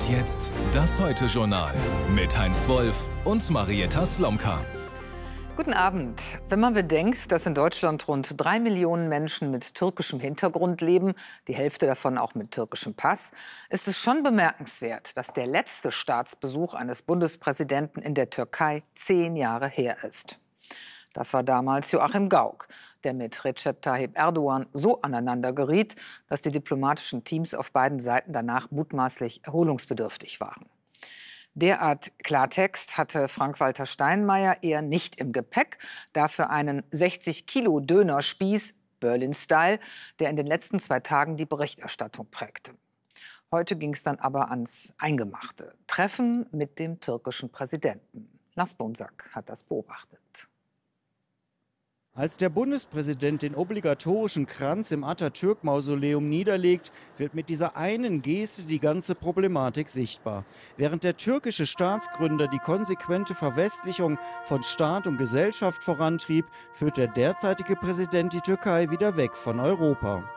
Und jetzt das Heute-Journal mit Heinz Wolf und Marietta Slomka. Guten Abend. Wenn man bedenkt, dass in Deutschland rund 3 Millionen Menschen mit türkischem Hintergrund leben, die Hälfte davon auch mit türkischem Pass, ist es schon bemerkenswert, dass der letzte Staatsbesuch eines Bundespräsidenten in der Türkei 10 Jahre her ist. Das war damals Joachim Gauck, der mit Recep Tayyip Erdogan so aneinander geriet, dass die diplomatischen Teams auf beiden Seiten danach mutmaßlich erholungsbedürftig waren. Derart Klartext hatte Frank-Walter Steinmeier eher nicht im Gepäck, dafür einen 60-Kilo-Dönerspieß, Berlin-Style, der in den letzten 2 Tagen die Berichterstattung prägte. Heute ging es dann aber ans Eingemachte. Treffen mit dem türkischen Präsidenten. Lars Bonsack hat das beobachtet. Als der Bundespräsident den obligatorischen Kranz im Atatürk-Mausoleum niederlegt, wird mit dieser einen Geste die ganze Problematik sichtbar. Während der türkische Staatsgründer die konsequente Verwestlichung von Staat und Gesellschaft vorantrieb, führt der derzeitige Präsident die Türkei wieder weg von Europa.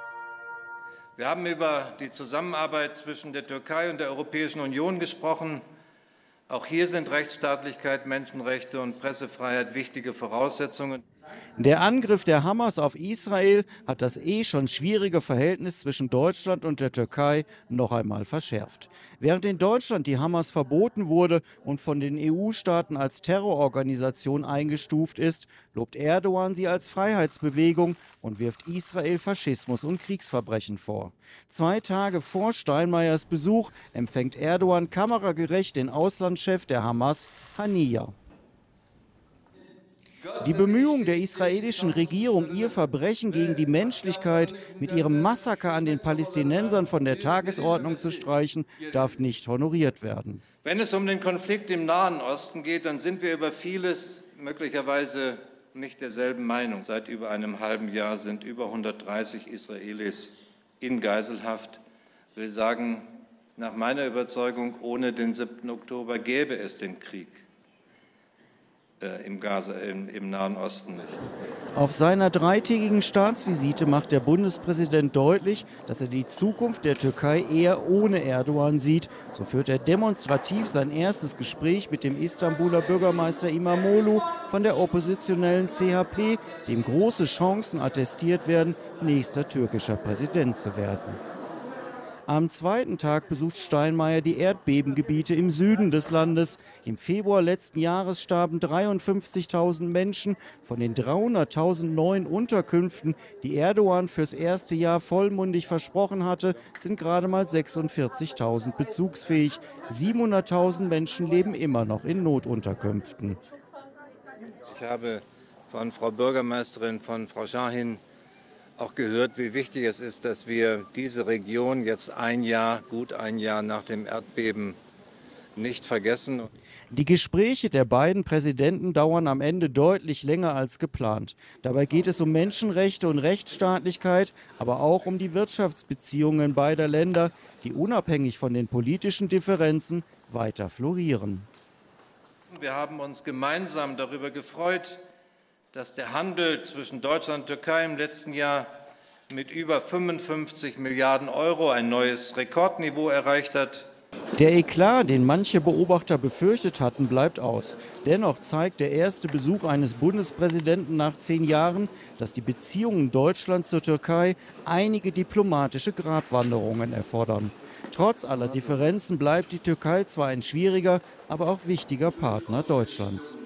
Wir haben über die Zusammenarbeit zwischen der Türkei und der Europäischen Union gesprochen. Auch hier sind Rechtsstaatlichkeit, Menschenrechte und Pressefreiheit wichtige Voraussetzungen. Der Angriff der Hamas auf Israel hat das schon schwierige Verhältnis zwischen Deutschland und der Türkei noch einmal verschärft. Während in Deutschland die Hamas verboten wurde und von den EU-Staaten als Terrororganisation eingestuft ist, lobt Erdogan sie als Freiheitsbewegung und wirft Israel Faschismus und Kriegsverbrechen vor. 2 Tage vor Steinmeiers Besuch empfängt Erdogan kameragerecht den Auslandschef der Hamas, Haniyeh. Die Bemühungen der israelischen Regierung, ihr Verbrechen gegen die Menschlichkeit mit ihrem Massaker an den Palästinensern von der Tagesordnung zu streichen, darf nicht honoriert werden. Wenn es um den Konflikt im Nahen Osten geht, dann sind wir über vieles möglicherweise nicht derselben Meinung. Seit über einem halben Jahr sind über 130 Israelis in Geiselhaft. Ich will sagen, nach meiner Überzeugung, ohne den 7. Oktober gäbe es den Krieg im Nahen Osten nicht. Auf seiner 3-tägigen Staatsvisite macht der Bundespräsident deutlich, dass er die Zukunft der Türkei eher ohne Erdogan sieht. So führt er demonstrativ sein erstes Gespräch mit dem Istanbuler Bürgermeister İmamoğlu von der oppositionellen CHP, dem große Chancen attestiert werden, nächster türkischer Präsident zu werden. Am 2. Tag besucht Steinmeier die Erdbebengebiete im Süden des Landes. Im Februar letzten Jahres starben 53.000 Menschen. Von den 300.000 neuen Unterkünften, die Erdogan fürs erste Jahr vollmundig versprochen hatte, sind gerade mal 46.000 bezugsfähig. 700.000 Menschen leben immer noch in Notunterkünften. Ich habe von Frau Bürgermeisterin, von Frau Şahin auch gehört, wie wichtig es ist, dass wir diese Region jetzt gut ein Jahr nach dem Erdbeben nicht vergessen. Die Gespräche der beiden Präsidenten dauern am Ende deutlich länger als geplant. Dabei geht es um Menschenrechte und Rechtsstaatlichkeit, aber auch um die Wirtschaftsbeziehungen beider Länder, die unabhängig von den politischen Differenzen weiter florieren. Wir haben uns gemeinsam darüber gefreut, dass der Handel zwischen Deutschland und Türkei im letzten Jahr mit über 55 Milliarden Euro ein neues Rekordniveau erreicht hat. Der Eklat, den manche Beobachter befürchtet hatten, bleibt aus. Dennoch zeigt der erste Besuch eines Bundespräsidenten nach 10 Jahren, dass die Beziehungen Deutschlands zur Türkei einige diplomatische Gratwanderungen erfordern. Trotz aller Differenzen bleibt die Türkei zwar ein schwieriger, aber auch wichtiger Partner Deutschlands.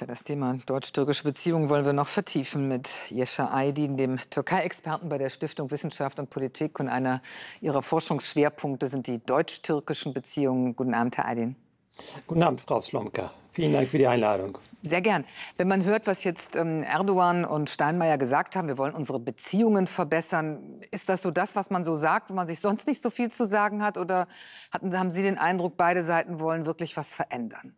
Das Thema deutsch-türkische Beziehungen wollen wir noch vertiefen mit Yesha Aydin, dem Türkei-Experten bei der Stiftung Wissenschaft und Politik. Und einer ihrer Forschungsschwerpunkte sind die deutsch-türkischen Beziehungen. Guten Abend, Herr Aydin. Guten Abend, Frau Slomka. Vielen Dank für die Einladung. Sehr gern. Wenn man hört, was jetzt Erdogan und Steinmeier gesagt haben, wir wollen unsere Beziehungen verbessern, ist das so das, was man so sagt, wenn man sich sonst nicht so viel zu sagen hat? Oder haben Sie den Eindruck, beide Seiten wollen wirklich was verändern?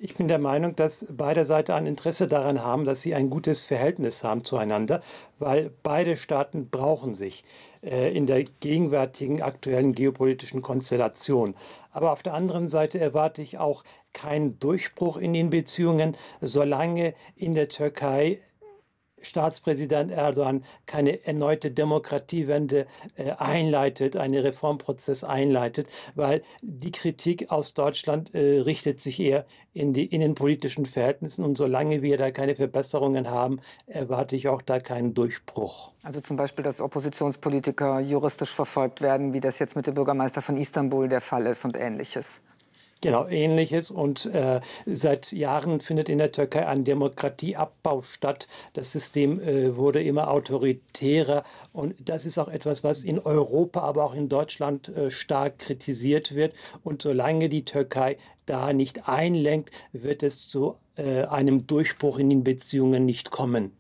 Ich bin der Meinung, dass beide Seiten ein Interesse daran haben, dass sie ein gutes Verhältnis haben zueinander, weil beide Staaten brauchen sich in der gegenwärtigen aktuellen geopolitischen Konstellation. Aber auf der anderen Seite erwarte ich auch keinen Durchbruch in den Beziehungen, solange in der Türkei Staatspräsident Erdogan keine erneute Demokratiewende einleitet, einen Reformprozess einleitet, weil die Kritik aus Deutschland richtet sich eher in die innenpolitischen Verhältnisse. Und solange wir da keine Verbesserungen haben, erwarte ich auch da keinen Durchbruch. Also zum Beispiel, dass Oppositionspolitiker juristisch verfolgt werden, wie das jetzt mit dem Bürgermeister von Istanbul der Fall ist und Ähnliches. Genau, Ähnliches. Und seit Jahren findet in der Türkei ein Demokratieabbau statt. Das System wurde immer autoritärer. Und das ist auch etwas, was in Europa, aber auch in Deutschland stark kritisiert wird. Und solange die Türkei da nicht einlenkt, wird es zu einem Durchbruch in den Beziehungen nicht kommen.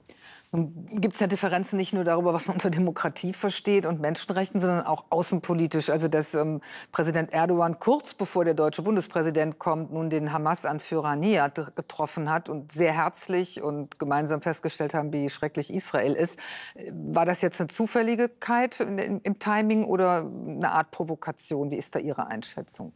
Gibt es ja Differenzen nicht nur darüber, was man unter Demokratie versteht und Menschenrechten, sondern auch außenpolitisch. Also dass Präsident Erdogan kurz bevor der deutsche Bundespräsident kommt, nun den Hamas-Anführer Nihat getroffen hat und sehr herzlich und gemeinsam festgestellt haben, wie schrecklich Israel ist. War das jetzt eine Zufälligkeit im Timing oder eine Art Provokation? Wie ist da Ihre Einschätzung?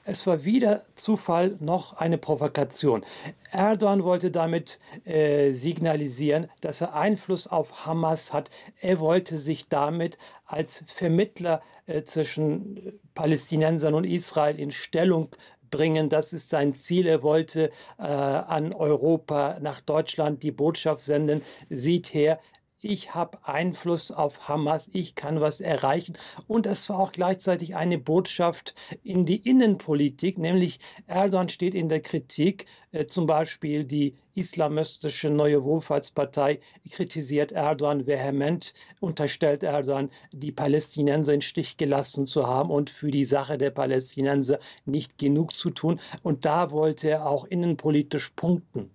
Es war weder Zufall noch eine Provokation. Erdogan wollte damit signalisieren, dass er Einfluss auf Hamas hat. Er wollte sich damit als Vermittler zwischen Palästinensern und Israel in Stellung bringen. Das ist sein Ziel. Er wollte an Europa, nach Deutschland die Botschaft senden: Sieht her, ich habe Einfluss auf Hamas, ich kann was erreichen. Und es war auch gleichzeitig eine Botschaft in die Innenpolitik, nämlich Erdogan steht in der Kritik. Zum Beispiel die islamistische Neue Wohlfahrtspartei kritisiert Erdogan vehement, unterstellt Erdogan, die Palästinenser im Stich gelassen zu haben und für die Sache der Palästinenser nicht genug zu tun. Und da wollte er auch innenpolitisch punkten.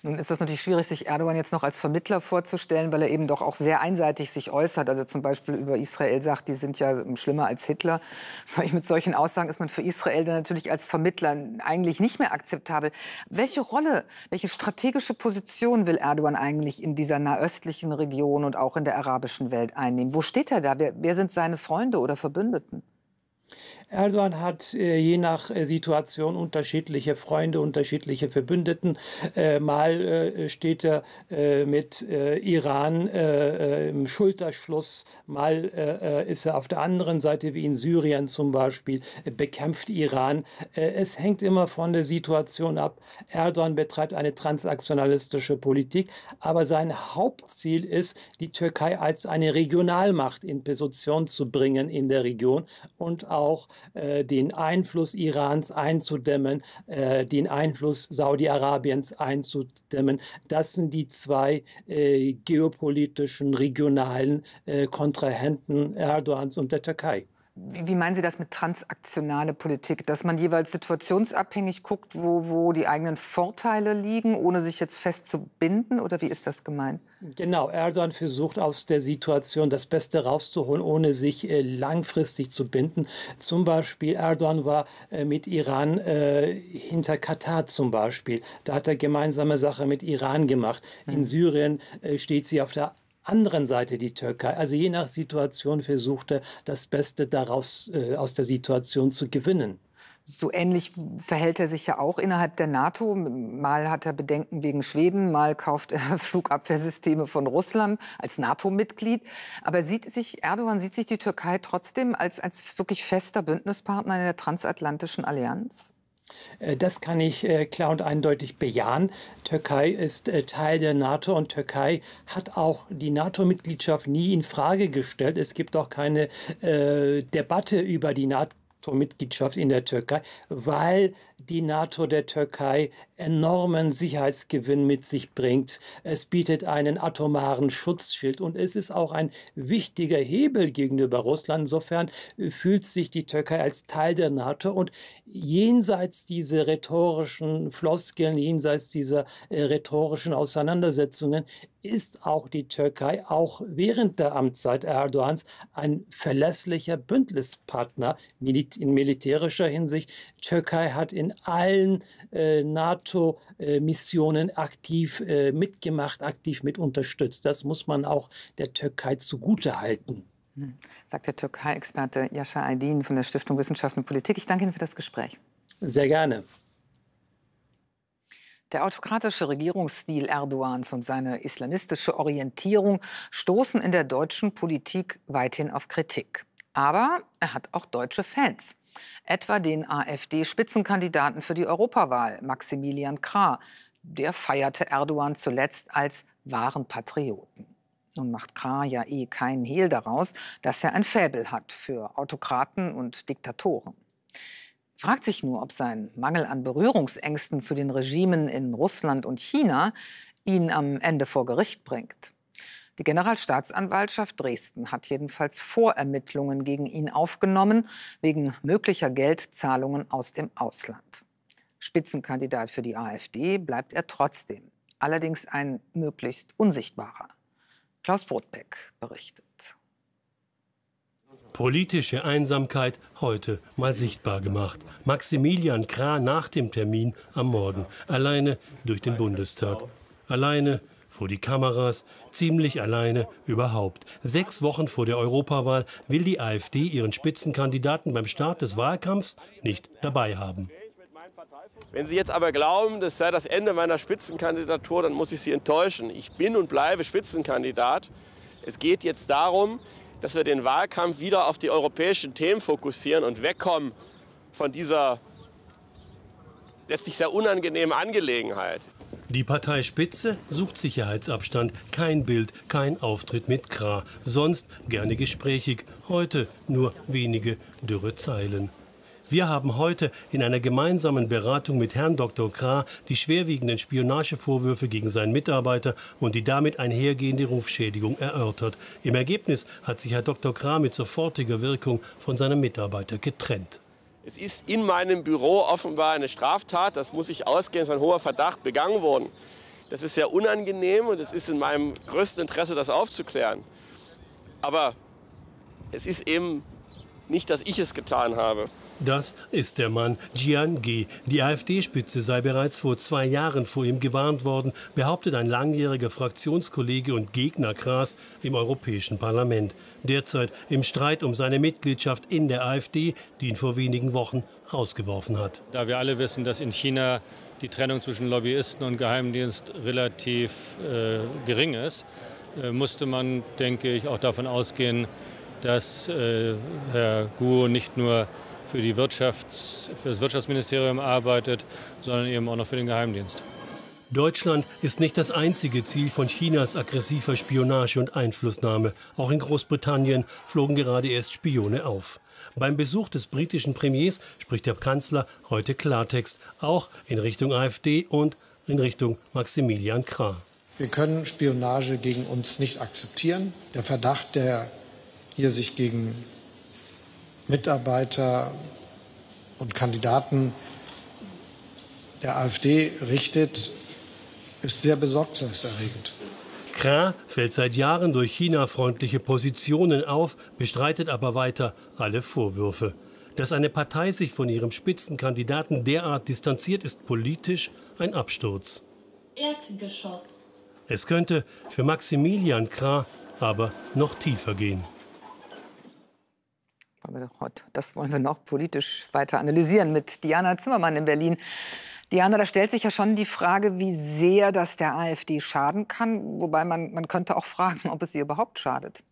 Nun ist das natürlich schwierig, sich Erdogan jetzt noch als Vermittler vorzustellen, weil er eben doch auch sehr einseitig sich äußert. Also zum Beispiel über Israel sagt, die sind ja schlimmer als Hitler. Mit solchen Aussagen ist man für Israel dann natürlich als Vermittler eigentlich nicht mehr akzeptabel. Welche Rolle, welche strategische Position will Erdogan eigentlich in dieser nahöstlichen Region und auch in der arabischen Welt einnehmen? Wo steht er da? Wer sind seine Freunde oder Verbündeten? Erdogan hat je nach Situation unterschiedliche Freunde, unterschiedliche Verbündeten. Mal steht er mit Iran im Schulterschluss, mal ist er auf der anderen Seite, wie in Syrien zum Beispiel, bekämpft Iran. Es hängt immer von der Situation ab. Erdogan betreibt eine transnationalistische Politik, aber sein Hauptziel ist, die Türkei als eine Regionalmacht in Position zu bringen in der Region und auch den Einfluss Irans einzudämmen, den Einfluss Saudi-Arabiens einzudämmen. Das sind die zwei geopolitischen, regionalen Kontrahenten Erdogans und der Türkei. Wie meinen Sie das mit transaktionale Politik? Dass man jeweils situationsabhängig guckt, wo die eigenen Vorteile liegen, ohne sich jetzt fest zu binden? Oder wie ist das gemeint? Genau, Erdogan versucht aus der Situation das Beste rauszuholen, ohne sich langfristig zu binden. Zum Beispiel Erdogan war mit Iran hinter Katar zum Beispiel. Da hat er gemeinsame Sache mit Iran gemacht. In Syrien steht sie auf der anderen Seite die Türkei. Also je nach Situation versucht er, das Beste daraus aus der Situation zu gewinnen. So ähnlich verhält er sich ja auch innerhalb der NATO. Mal hat er Bedenken wegen Schweden, mal kauft er Flugabwehrsysteme von Russland als NATO-Mitglied. Aber Erdogan sieht sich die Türkei trotzdem als wirklich fester Bündnispartner in der transatlantischen Allianz? Das kann ich klar und eindeutig bejahen. Türkei ist Teil der NATO und Türkei hat auch die NATO-Mitgliedschaft nie in Frage gestellt. Es gibt auch keine Debatte über die NATO-Mitgliedschaft in der Türkei, weil die NATO der Türkei enormen Sicherheitsgewinn mit sich bringt. Es bietet einen atomaren Schutzschild und es ist auch ein wichtiger Hebel gegenüber Russland. Insofern fühlt sich die Türkei als Teil der NATO und jenseits dieser rhetorischen Floskeln, jenseits dieser rhetorischen Auseinandersetzungen ist auch die Türkei, auch während der Amtszeit Erdogans, ein verlässlicher Bündnispartner in militärischer Hinsicht. Türkei hat in allen NATO-Missionen aktiv mitgemacht, aktiv mit unterstützt. Das muss man auch der Türkei zugutehalten. Sagt der Türkei-Experte Yasha Aydin von der Stiftung Wissenschaft und Politik. Ich danke Ihnen für das Gespräch. Sehr gerne. Der autokratische Regierungsstil Erdogans und seine islamistische Orientierung stoßen in der deutschen Politik weithin auf Kritik. Aber er hat auch deutsche Fans. Etwa den AfD-Spitzenkandidaten für die Europawahl, Maximilian Krah. Der feierte Erdogan zuletzt als wahren Patrioten. Nun macht Krah ja keinen Hehl daraus, dass er ein Faible hat für Autokraten und Diktatoren. Fragt sich nur, ob sein Mangel an Berührungsängsten zu den Regimen in Russland und China ihn am Ende vor Gericht bringt. Die Generalstaatsanwaltschaft Dresden hat jedenfalls Vorermittlungen gegen ihn aufgenommen, wegen möglicher Geldzahlungen aus dem Ausland. Spitzenkandidat für die AfD bleibt er trotzdem, allerdings ein möglichst unsichtbarer. Klaus Brodbeck berichtet. Politische Einsamkeit heute mal sichtbar gemacht. Maximilian Krah nach dem Termin am Morgen, alleine durch den Bundestag. Alleine vor die Kameras, ziemlich alleine überhaupt. 6 Wochen vor der Europawahl will die AfD ihren Spitzenkandidaten beim Start des Wahlkampfs nicht dabei haben. Wenn Sie jetzt aber glauben, das sei das Ende meiner Spitzenkandidatur, dann muss ich Sie enttäuschen. Ich bin und bleibe Spitzenkandidat. Es geht jetzt darum, dass wir den Wahlkampf wieder auf die europäischen Themen fokussieren und wegkommen von dieser letztlich sehr unangenehmen Angelegenheit. Die Parteispitze sucht Sicherheitsabstand, kein Bild, kein Auftritt mit Krah. Sonst gerne gesprächig, heute nur wenige dürre Zeilen. Wir haben heute in einer gemeinsamen Beratung mit Herrn Dr. Krah die schwerwiegenden Spionagevorwürfe gegen seinen Mitarbeiter und die damit einhergehende Rufschädigung erörtert. Im Ergebnis hat sich Herr Dr. Krah mit sofortiger Wirkung von seinem Mitarbeiter getrennt. Es ist in meinem Büro offenbar eine Straftat, das muss ich ausgehen, es ist ein hoher Verdacht begangen worden. Das ist sehr unangenehm und es ist in meinem größten Interesse, das aufzuklären. Aber es ist eben nicht, dass ich es getan habe. Das ist der Mann, Jian Ge. Die AfD-Spitze sei bereits vor 2 Jahren vor ihm gewarnt worden, behauptet ein langjähriger Fraktionskollege und Gegner Krahs im Europäischen Parlament. Derzeit im Streit um seine Mitgliedschaft in der AfD, die ihn vor wenigen Wochen rausgeworfen hat. Da wir alle wissen, dass in China die Trennung zwischen Lobbyisten und Geheimdienst relativ gering ist, musste man, denke ich, auch davon ausgehen, dass Herr Guo nicht nur für das Wirtschaftsministerium arbeitet, sondern eben auch noch für den Geheimdienst. Deutschland ist nicht das einzige Ziel von Chinas aggressiver Spionage und Einflussnahme. Auch in Großbritannien flogen gerade erst Spione auf. Beim Besuch des britischen Premiers spricht der Kanzler heute Klartext, auch in Richtung AfD und in Richtung Maximilian Krah. Wir können Spionage gegen uns nicht akzeptieren. Der Verdacht, der hier sich gegen Mitarbeiter und Kandidaten der AfD richtet, ist sehr besorgniserregend. Krah fällt seit Jahren durch China-freundliche Positionen auf, bestreitet aber weiter alle Vorwürfe. Dass eine Partei sich von ihrem Spitzenkandidaten derart distanziert, ist politisch ein Absturz. Erdgeschoss. Es könnte für Maximilian Krah aber noch tiefer gehen. Das wollen wir noch politisch weiter analysieren mit Diana Zimmermann in Berlin. Diana, da stellt sich ja schon die Frage, wie sehr das der AfD schaden kann. Wobei man könnte auch fragen, ob es ihr überhaupt schadet.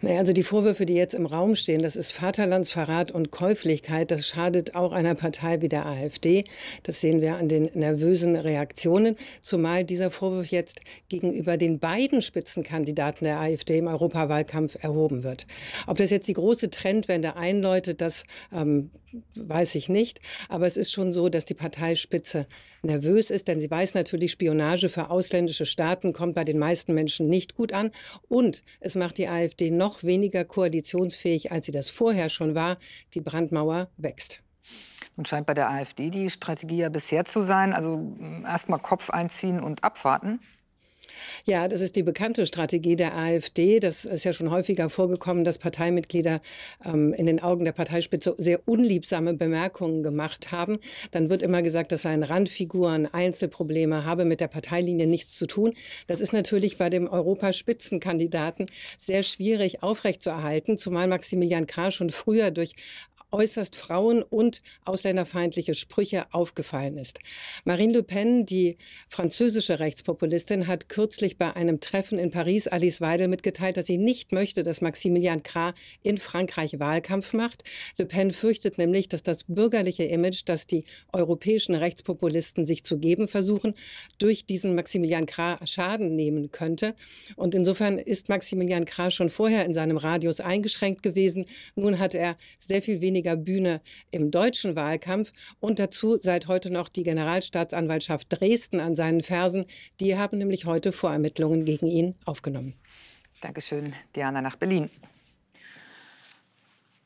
Naja, also die Vorwürfe, die jetzt im Raum stehen, das ist Vaterlandsverrat und Käuflichkeit. Das schadet auch einer Partei wie der AfD. Das sehen wir an den nervösen Reaktionen. Zumal dieser Vorwurf jetzt gegenüber den beiden Spitzenkandidaten der AfD im Europawahlkampf erhoben wird. Ob das jetzt die große Trendwende einläutet, das weiß ich nicht. Aber es ist schon so, dass die Parteispitze nervös ist, denn sie weiß natürlich, Spionage für ausländische Staaten kommt bei den meisten Menschen nicht gut an. Und es macht die AfD noch weniger koalitionsfähig, als sie das vorher schon war. Die Brandmauer wächst. Nun scheint bei der AfD die Strategie ja bisher zu sein, also erst mal Kopf einziehen und abwarten. Ja, das ist die bekannte Strategie der AfD. Das ist ja schon häufiger vorgekommen, dass Parteimitglieder in den Augen der Parteispitze sehr unliebsame Bemerkungen gemacht haben. Dann wird immer gesagt, das seien Randfiguren, Einzelprobleme, habe mit der Parteilinie nichts zu tun. Das ist natürlich bei dem Europaspitzenkandidaten sehr schwierig aufrechtzuerhalten, zumal Maximilian Krah schon früher durch äußerst frauen- und ausländerfeindliche Sprüche aufgefallen ist. Marine Le Pen, die französische Rechtspopulistin, hat kürzlich bei einem Treffen in Paris Alice Weidel mitgeteilt, dass sie nicht möchte, dass Maximilian Krah in Frankreich Wahlkampf macht. Le Pen fürchtet nämlich, dass das bürgerliche Image, das die europäischen Rechtspopulisten sich zu geben versuchen, durch diesen Maximilian Krah Schaden nehmen könnte. Und insofern ist Maximilian Krah schon vorher in seinem Radius eingeschränkt gewesen. Nun hat er sehr viel weniger Bühne im deutschen Wahlkampf und dazu seit heute noch die Generalstaatsanwaltschaft Dresden an seinen Fersen. Die haben nämlich heute Vorermittlungen gegen ihn aufgenommen. Dankeschön, Diana, nach Berlin.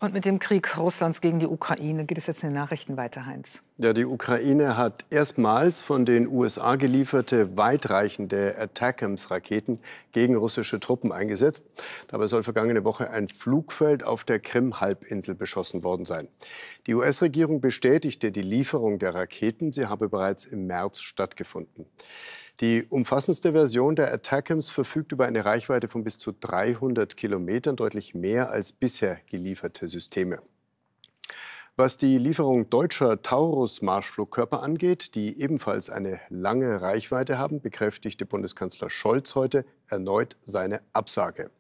Und mit dem Krieg Russlands gegen die Ukraine geht es jetzt in den Nachrichten weiter, Heinz. Ja, die Ukraine hat erstmals von den USA gelieferte weitreichende ATACMS-Raketen gegen russische Truppen eingesetzt. Dabei soll vergangene Woche ein Flugfeld auf der Krim-Halbinsel beschossen worden sein. Die US-Regierung bestätigte die Lieferung der Raketen. Sie habe bereits im März stattgefunden. Die umfassendste Version der ATACMS verfügt über eine Reichweite von bis zu 300 Kilometern, deutlich mehr als bisher gelieferte Systeme. Was die Lieferung deutscher Taurus-Marschflugkörper angeht, die ebenfalls eine lange Reichweite haben, bekräftigte Bundeskanzler Scholz heute erneut seine Absage.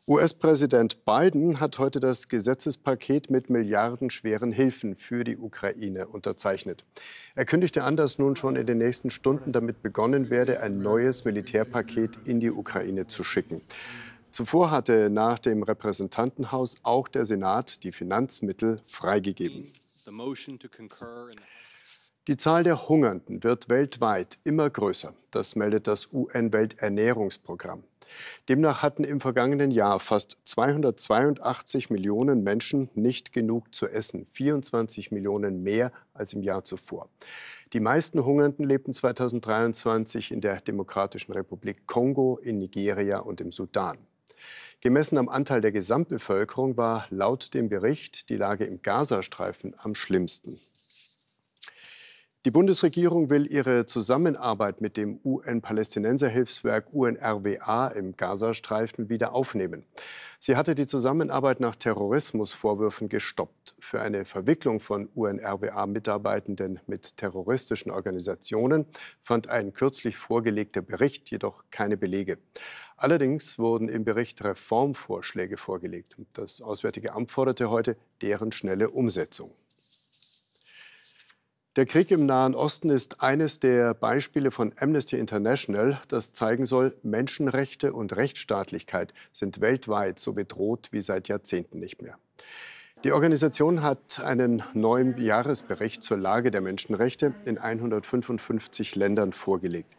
US-Präsident Biden hat heute das Gesetzespaket mit milliardenschweren Hilfen für die Ukraine unterzeichnet. Er kündigte an, dass nun schon in den nächsten Stunden damit begonnen werde, ein neues Militärpaket in die Ukraine zu schicken. Zuvor hatte nach dem Repräsentantenhaus auch der Senat die Finanzmittel freigegeben. Die Zahl der Hungernden wird weltweit immer größer. Das meldet das UN-Welternährungsprogramm. Demnach hatten im vergangenen Jahr fast 282 Millionen Menschen nicht genug zu essen, 24 Millionen mehr als im Jahr zuvor. Die meisten Hungernden lebten 2023 in der Demokratischen Republik Kongo, in Nigeria und im Sudan. Gemessen am Anteil der Gesamtbevölkerung war laut dem Bericht die Lage im Gazastreifen am schlimmsten. Die Bundesregierung will ihre Zusammenarbeit mit dem UN-Palästinenser-Hilfswerk UNRWA im Gazastreifen wieder aufnehmen. Sie hatte die Zusammenarbeit nach Terrorismusvorwürfen gestoppt. Für eine Verwicklung von UNRWA-Mitarbeitenden mit terroristischen Organisationen fand ein kürzlich vorgelegter Bericht jedoch keine Belege. Allerdings wurden im Bericht Reformvorschläge vorgelegt. Das Auswärtige Amt forderte heute deren schnelle Umsetzung. Der Krieg im Nahen Osten ist eines der Beispiele von Amnesty International, das zeigen soll, Menschenrechte und Rechtsstaatlichkeit sind weltweit so bedroht wie seit Jahrzehnten nicht mehr. Die Organisation hat einen neuen Jahresbericht zur Lage der Menschenrechte in 155 Ländern vorgelegt.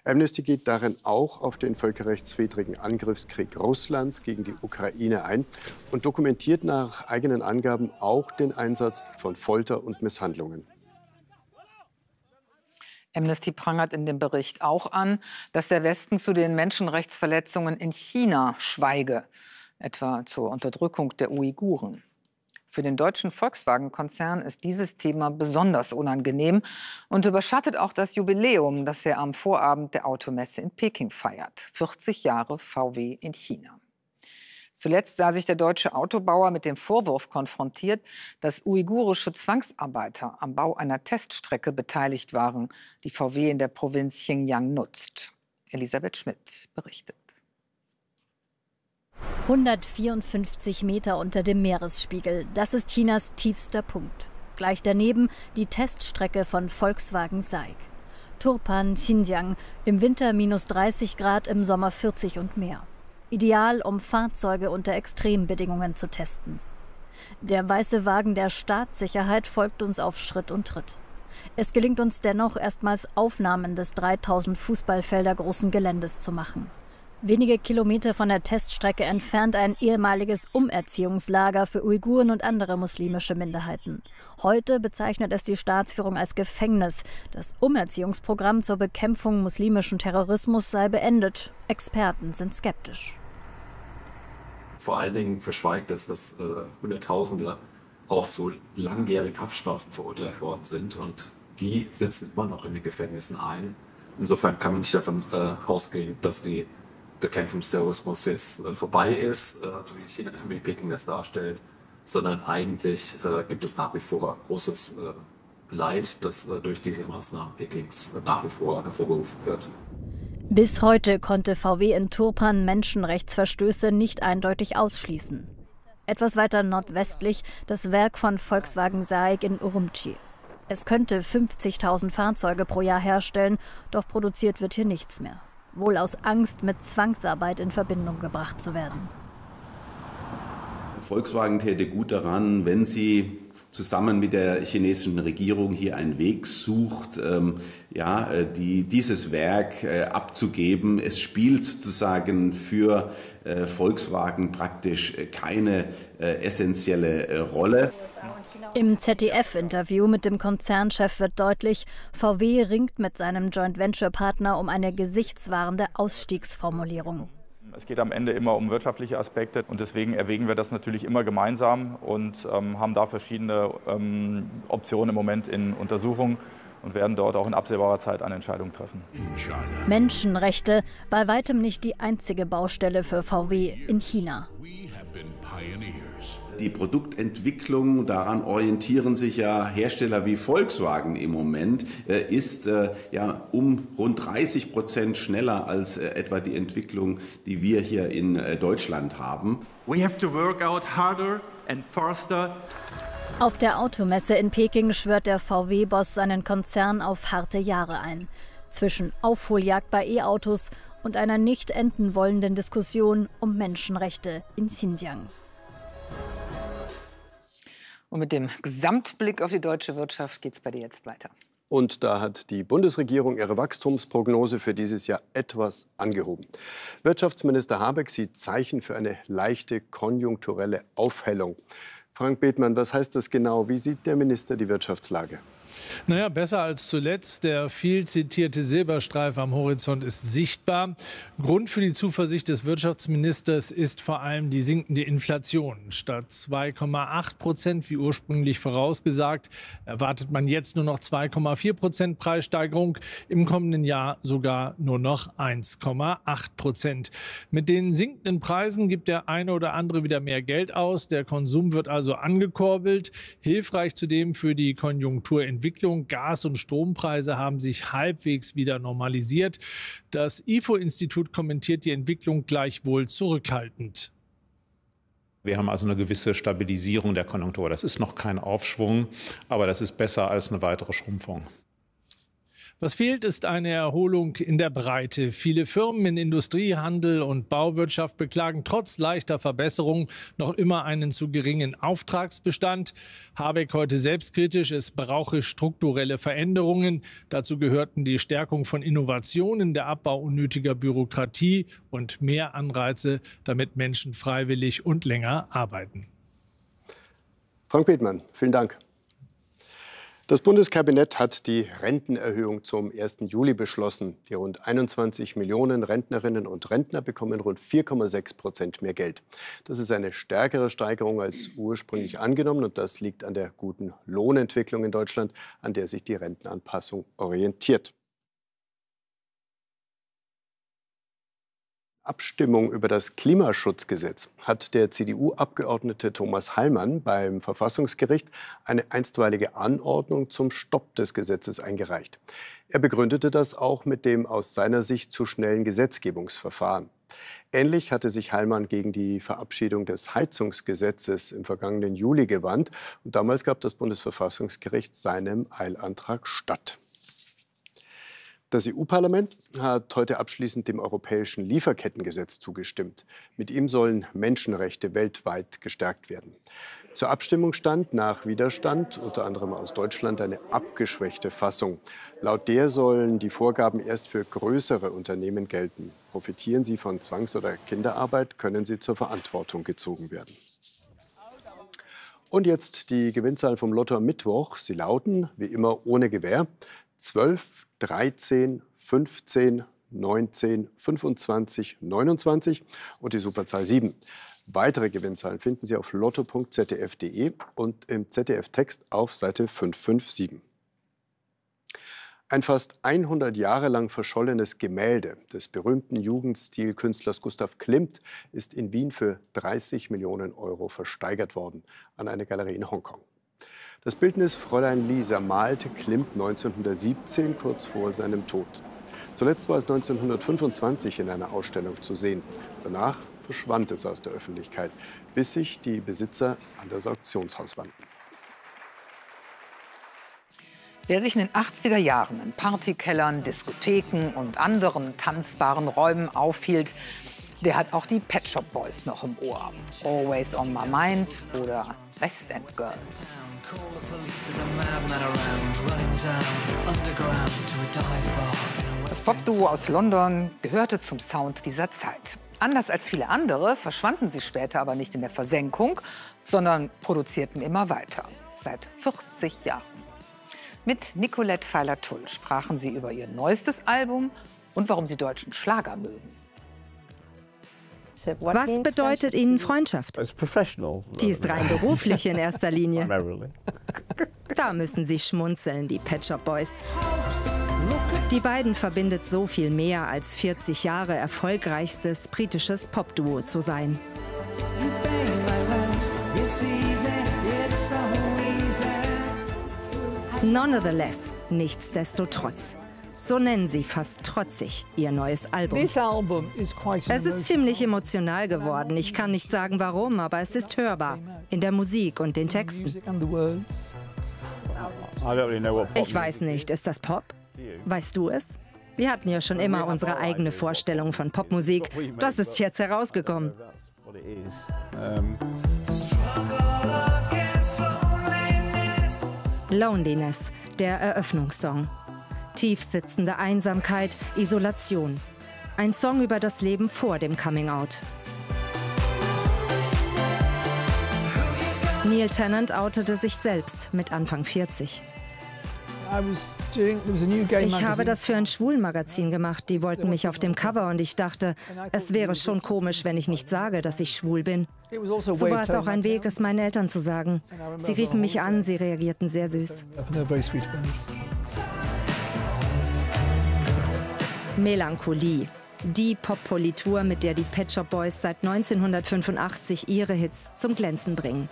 Amnesty geht darin auch auf den völkerrechtswidrigen Angriffskrieg Russlands gegen die Ukraine ein und dokumentiert nach eigenen Angaben auch den Einsatz von Folter und Misshandlungen. Amnesty prangert in dem Bericht auch an, dass der Westen zu den Menschenrechtsverletzungen in China schweige, etwa zur Unterdrückung der Uiguren. Für den deutschen Volkswagen-Konzern ist dieses Thema besonders unangenehm und überschattet auch das Jubiläum, das er am Vorabend der Automesse in Peking feiert. 40 Jahre VW in China. Zuletzt sah sich der deutsche Autobauer mit dem Vorwurf konfrontiert, dass uigurische Zwangsarbeiter am Bau einer Teststrecke beteiligt waren, die VW in der Provinz Xinjiang nutzt. Elisabeth Schmidt berichtet. 154 Meter unter dem Meeresspiegel, das ist Chinas tiefster Punkt. Gleich daneben die Teststrecke von Volkswagen SAIC. Turpan, Xinjiang, im Winter minus 30 Grad, im Sommer 40 und mehr. Ideal, um Fahrzeuge unter Extrembedingungen zu testen. Der weiße Wagen der Staatssicherheit folgt uns auf Schritt und Tritt. Es gelingt uns dennoch, erstmals Aufnahmen des 3000 Fußballfelder großen Geländes zu machen. Wenige Kilometer von der Teststrecke entfernt ein ehemaliges Umerziehungslager für Uiguren und andere muslimische Minderheiten. Heute bezeichnet es die Staatsführung als Gefängnis. Das Umerziehungsprogramm zur Bekämpfung muslimischen Terrorismus sei beendet. Experten sind skeptisch. Vor allen Dingen verschweigt es, dass Hunderttausende auch zu langjährigen Haftstrafen verurteilt worden sind und die sitzen immer noch in den Gefängnissen ein. Insofern kann man nicht davon ausgehen, dass die Bekämpfung des Terrorismus jetzt vorbei ist, also wie China, wie Peking das darstellt. sondern eigentlich gibt es nach wie vor großes Leid, das durch diese Maßnahmen Pekings nach wie vor hervorgerufen wird. Bis heute konnte VW in Turpan Menschenrechtsverstöße nicht eindeutig ausschließen. Etwas weiter nordwestlich das Werk von Volkswagen SAIC in Urumqi. Es könnte 50.000 Fahrzeuge pro Jahr herstellen, doch produziert wird hier nichts mehr. Wohl aus Angst, mit Zwangsarbeit in Verbindung gebracht zu werden. Volkswagen täte gut daran, wenn sie zusammen mit der chinesischen Regierung hier einen Weg sucht, dieses Werk abzugeben. Es spielt sozusagen für Volkswagen praktisch keine essentielle Rolle. Im ZDF-Interview mit dem Konzernchef wird deutlich, VW ringt mit seinem Joint-Venture-Partner um eine gesichtswahrende Ausstiegsformulierung. Es geht am Ende immer um wirtschaftliche Aspekte und deswegen erwägen wir das natürlich immer gemeinsam und haben da verschiedene Optionen im Moment in Untersuchung und werden dort auch in absehbarer Zeit eine Entscheidung treffen. Menschenrechte, bei weitem nicht die einzige Baustelle für VW in China. Die Produktentwicklung, daran orientieren sich ja Hersteller wie Volkswagen im Moment, ist um rund 30% schneller als etwa die Entwicklung, die wir hier in Deutschland haben. We have to work out harder and faster. Auf der Automesse in Peking schwört der VW-Boss seinen Konzern auf harte Jahre ein. Zwischen Aufholjagd bei E-Autos und einer nicht enden wollenden Diskussion um Menschenrechte in Xinjiang. Und mit dem Gesamtblick auf die deutsche Wirtschaft geht es bei dir jetzt weiter. Und da hat die Bundesregierung ihre Wachstumsprognose für dieses Jahr etwas angehoben. Wirtschaftsminister Habeck sieht Zeichen für eine leichte konjunkturelle Aufhellung. Frank Bethmann, was heißt das genau? Wie sieht der Minister die Wirtschaftslage? Naja, besser als zuletzt. Der viel zitierte Silberstreif am Horizont ist sichtbar. Grund für die Zuversicht des Wirtschaftsministers ist vor allem die sinkende Inflation. Statt 2,8% wie ursprünglich vorausgesagt, erwartet man jetzt nur noch 2,4% Preissteigerung. Im kommenden Jahr sogar nur noch 1,8%. Mit den sinkenden Preisen gibt der eine oder andere wieder mehr Geld aus. Der Konsum wird also angekurbelt. Hilfreich zudem für die Konjunkturentwicklung. Gas- und Strompreise haben sich halbwegs wieder normalisiert. Das IFO-Institut kommentiert die Entwicklung gleichwohl zurückhaltend. Wir haben also eine gewisse Stabilisierung der Konjunktur. Das ist noch kein Aufschwung, aber das ist besser als eine weitere Schrumpfung. Was fehlt, ist eine Erholung in der Breite. Viele Firmen in Industrie, Handel und Bauwirtschaft beklagen trotz leichter Verbesserung noch immer einen zu geringen Auftragsbestand. Habeck heute selbstkritisch, es brauche strukturelle Veränderungen. Dazu gehörten die Stärkung von Innovationen, der Abbau unnötiger Bürokratie und mehr Anreize, damit Menschen freiwillig und länger arbeiten. Frank Bethmann, vielen Dank. Das Bundeskabinett hat die Rentenerhöhung zum 1. Juli beschlossen. Die rund 21 Millionen Rentnerinnen und Rentner bekommen rund 4,6% mehr Geld. Das ist eine stärkere Steigerung als ursprünglich angenommen. Und das liegt an der guten Lohnentwicklung in Deutschland, an der sich die Rentenanpassung orientiert. Abstimmung über das Klimaschutzgesetz hat der CDU-Abgeordnete Thomas Heilmann beim Verfassungsgericht eine einstweilige Anordnung zum Stopp des Gesetzes eingereicht. Er begründete das auch mit dem aus seiner Sicht zu schnellen Gesetzgebungsverfahren. Ähnlich hatte sich Heilmann gegen die Verabschiedung des Heizungsgesetzes im vergangenen Juli gewandt. Und damals gab das Bundesverfassungsgericht seinem Eilantrag statt. Das EU-Parlament hat heute abschließend dem europäischen Lieferkettengesetz zugestimmt. Mit ihm sollen Menschenrechte weltweit gestärkt werden. Zur Abstimmung stand nach Widerstand, unter anderem aus Deutschland, eine abgeschwächte Fassung. Laut der sollen die Vorgaben erst für größere Unternehmen gelten. Profitieren sie von Zwangs- oder Kinderarbeit, können sie zur Verantwortung gezogen werden. Und jetzt die Gewinnzahlen vom Lotto am Mittwoch. Sie lauten, wie immer, ohne Gewähr: 12, 13, 15, 19, 25, 29 und die Superzahl 7. Weitere Gewinnzahlen finden Sie auf lotto.zdf.de und im ZDF-Text auf Seite 557. Ein fast 100 Jahre lang verschollenes Gemälde des berühmten Jugendstilkünstlers Gustav Klimt ist in Wien für 30 Millionen Euro versteigert worden an eine Galerie in Hongkong. Das Bildnis Fräulein Lisa malte Klimt 1917, kurz vor seinem Tod. Zuletzt war es 1925 in einer Ausstellung zu sehen. Danach verschwand es aus der Öffentlichkeit, bis sich die Besitzer an das Auktionshaus wandten. Wer sich in den 80er Jahren in Partykellern, Diskotheken und anderen tanzbaren Räumen aufhielt, der hat auch die Pet Shop Boys noch im Ohr. Always on my mind oder West End Girls. Das Popduo aus London gehörte zum Sound dieser Zeit. Anders als viele andere verschwanden sie später aber nicht in der Versenkung, sondern produzierten immer weiter. Seit 40 Jahren. Mit Nicolette Feiler-Tull sprachen sie über ihr neuestes Album und warum sie deutschen Schlager mögen. Was bedeutet Ihnen Freundschaft? Die ist rein beruflich in erster Linie. Da müssen Sie schmunzeln, die Pet Shop Boys. Die beiden verbindet so viel mehr als 40 Jahre erfolgreichstes britisches Popduo zu sein. Nonetheless, nichtsdestotrotz. So nennen sie fast trotzig ihr neues Album. Es ist ziemlich emotional geworden. Ich kann nicht sagen warum, aber es ist hörbar. In der Musik und den Texten. Ich weiß nicht, ist das Pop? Weißt du es? Wir hatten ja schon immer unsere eigene Vorstellung von Popmusik. Das ist jetzt herausgekommen. Loneliness, der Eröffnungssong. Tiefsitzende Einsamkeit, Isolation. Ein Song über das Leben vor dem Coming-out. Neil Tennant outete sich selbst mit Anfang 40. Ich habe das für ein Schwulenmagazin gemacht. Die wollten mich auf dem Cover und ich dachte, es wäre schon komisch, wenn ich nicht sage, dass ich schwul bin. So war es auch ein Weg, es meinen Eltern zu sagen. Sie riefen mich an, sie reagierten sehr süß. Melancholie. Die Pop-Politur, mit der die Pet Shop Boys seit 1985 ihre Hits zum Glänzen bringen.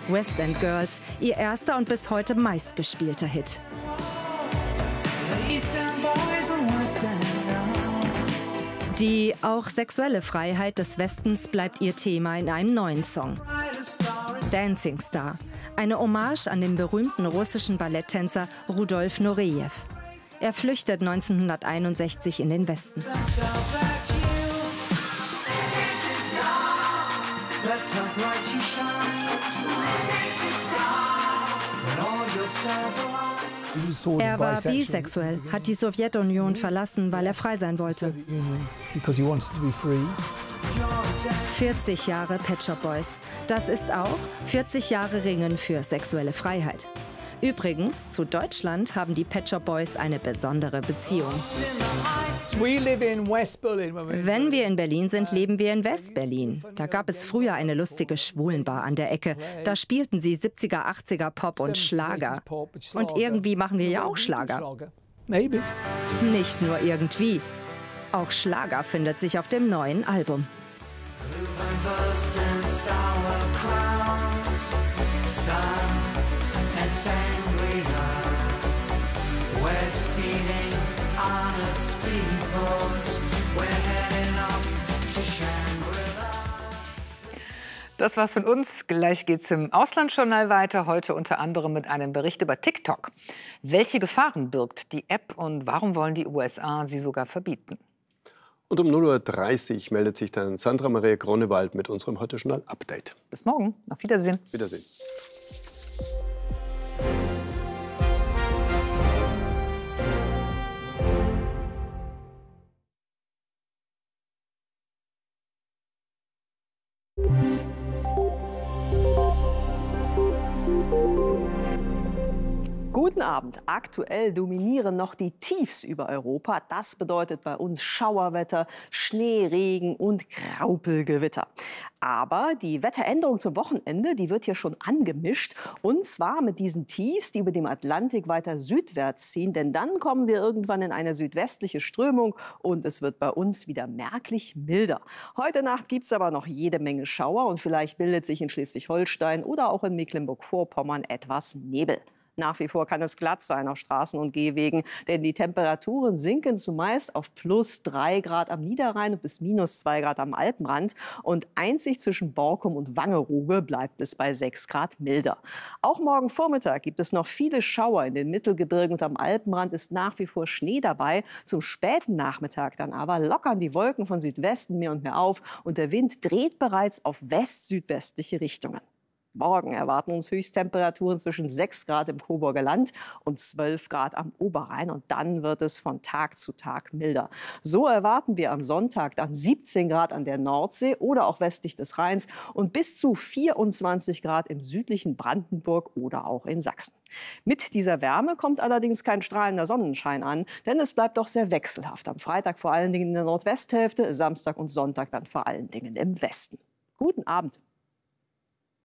West End Girls, ihr erster und bis heute meistgespielter Hit. Die auch sexuelle Freiheit des Westens bleibt ihr Thema in einem neuen Song. Dancing Star, eine Hommage an den berühmten russischen Balletttänzer Rudolf Nurejew. Er flüchtet 1961 in den Westen. Er war bisexuell, hat die Sowjetunion verlassen, weil er frei sein wollte. 40 Jahre Pet Shop Boys. Das ist auch 40 Jahre Ringen für sexuelle Freiheit. Übrigens, zu Deutschland haben die Pet Shop Boys eine besondere Beziehung. Wenn wir in Berlin sind, leben wir in West-Berlin. Da gab es früher eine lustige Schwulenbar an der Ecke. Da spielten sie 70er, 80er Pop und Schlager. Und irgendwie machen wir ja auch Schlager. Nicht nur irgendwie. Auch Schlager findet sich auf dem neuen Album. Das war's von uns. Gleich geht's im Auslandsjournal weiter. Heute unter anderem mit einem Bericht über TikTok. Welche Gefahren birgt die App und warum wollen die USA sie sogar verbieten? Und um 0:30 Uhr meldet sich dann Sandra Maria Grunewald mit unserem Heute-Journal-Update. Bis morgen. Auf Wiedersehen. Wiedersehen. Guten Abend. Aktuell dominieren noch die Tiefs über Europa. Das bedeutet bei uns Schauerwetter, Schnee, Regen und Graupelgewitter. Aber die Wetteränderung zum Wochenende, die wird hier schon angemischt. Und zwar mit diesen Tiefs, die über dem Atlantik weiter südwärts ziehen. Denn dann kommen wir irgendwann in eine südwestliche Strömung und es wird bei uns wieder merklich milder. Heute Nacht gibt es aber noch jede Menge Schauer und vielleicht bildet sich in Schleswig-Holstein oder auch in Mecklenburg-Vorpommern etwas Nebel. Nach wie vor kann es glatt sein auf Straßen und Gehwegen, denn die Temperaturen sinken zumeist auf +3 Grad am Niederrhein und bis -2 Grad am Alpenrand. Und einzig zwischen Borkum und Wangerooge bleibt es bei 6 Grad milder. Auch morgen Vormittag gibt es noch viele Schauer in den Mittelgebirgen und am Alpenrand ist nach wie vor Schnee dabei. Zum späten Nachmittag dann aber lockern die Wolken von Südwesten mehr und mehr auf und der Wind dreht bereits auf west-südwestliche Richtungen. Morgen erwarten uns Höchsttemperaturen zwischen 6 Grad im Coburger Land und 12 Grad am Oberrhein. Und dann wird es von Tag zu Tag milder. So erwarten wir am Sonntag dann 17 Grad an der Nordsee oder auch westlich des Rheins und bis zu 24 Grad im südlichen Brandenburg oder auch in Sachsen. Mit dieser Wärme kommt allerdings kein strahlender Sonnenschein an, denn es bleibt doch sehr wechselhaft. Am Freitag vor allen Dingen in der Nordwesthälfte, Samstag und Sonntag dann vor allen Dingen im Westen. Guten Abend.